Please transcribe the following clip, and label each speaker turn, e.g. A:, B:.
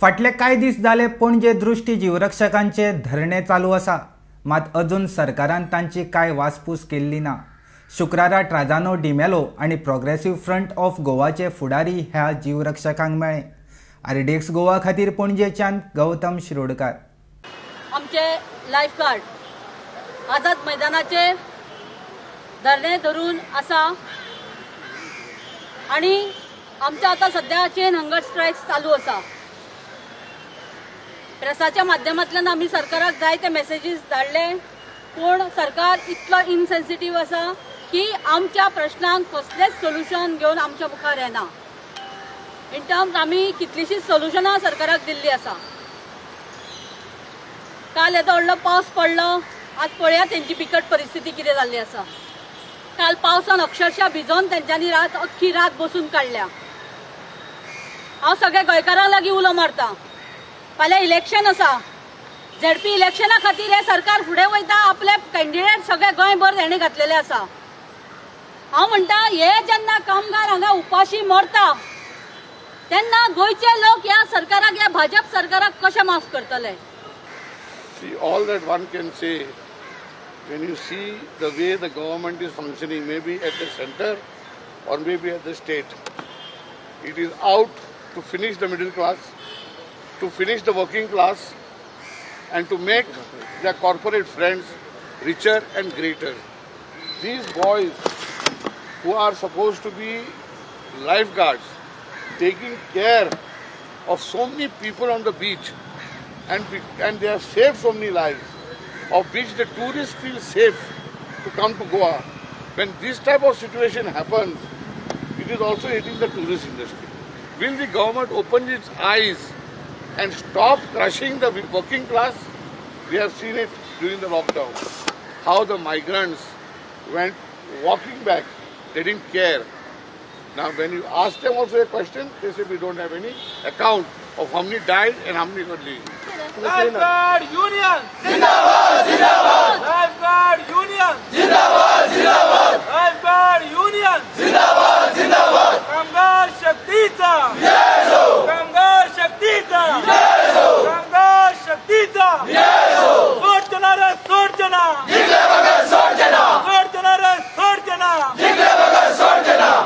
A: फाटले कांय दीस जाले पणजे दृष्टी जीवरक्षकांचे धरणे चालू आसा, मात अजून सरकारान तांची कांय वासपूस केल्ली ना. शुक्रारा ट्राजानो डिमेलो आणि प्रोग्रेसिव्ह फ्रंट ऑफ गोवाचे फुडारी ह्या जीवरक्षकांक मेळ्ळे. आरडीएक्स गोवा खातीर पणजेच्यान गौतम शिरोडकार.
B: आमचे लायफ गार्ड आझाद मैदानाचेर धरणे धरून आसा आणि आमचे आता सध्या चेन हंगर स्ट्रायक्स चालू आसा. प्रेसाच्या माध्यमांतल्यान आमी सरकाराक जायते मेसेजीस धाडले, पूण सरकार इतलो इनसेन्सिटीव आसा की आमच्या प्रश्नांक कसलेच सोल्युशन घेवन आमच्या मुखार येना. इन टर्म्स आमी कितलीशीच सोल्युशनां सरकाराक दिल्ली आसा. काल येदो व्हडलो पावस पडलो, आज पळया तेंची बिकट परिस्थिती कितें जाल्ली आसा. काल पावसान अक्षरशः भिजोन तेंच्यांनी अख्खी रात बसून काडल्या. हांव सगळे गोंयकारांक लागीं उलो मारता, फाल्यां इलेक्शन आसा. झेडपी इलेक्शना खातीर हे सरकार फुडें वयता, आपले कॅन्डिडेट सगळे गोंयभर तेणे घातलेले आसा. हांव म्हणटा, हे जेन्ना कामगार हांगा उपाशी मरता तेन्ना गोंयचे लोक ह्या सरकाराक, ह्या भाजप सरकाराक कशे माफ करतले?
C: See, all that one can say, when you see the way the government is functioning, maybe at the center or maybe at the state, it is out to finish the middle class, to finish the working class, and to make their corporate friends richer and greater. These boys who are supposed to be lifeguards, taking care of so many people on the beach, and they have saved so many lives, of which the tourists feel safe to come to Goa. When this type of situation happens, it is also hitting the tourist industry. Will the government open its eyes and stop crushing the working class? We have seen it during the lockdown, how the migrants went walking back, they didn't care. Now when you ask them also a question, they say we don't have any account of how many died and how many got leaving.
D: Lifeguard Union! Zindabad! Zindabad! Lifeguard Union! Zindabad! Zindabad! Lifeguard Union! Zindabad! Zindabad! कामगार शक्तीचा जय हो! कामगार शक्तीचा जय हो! कामगार शक्तीचा जय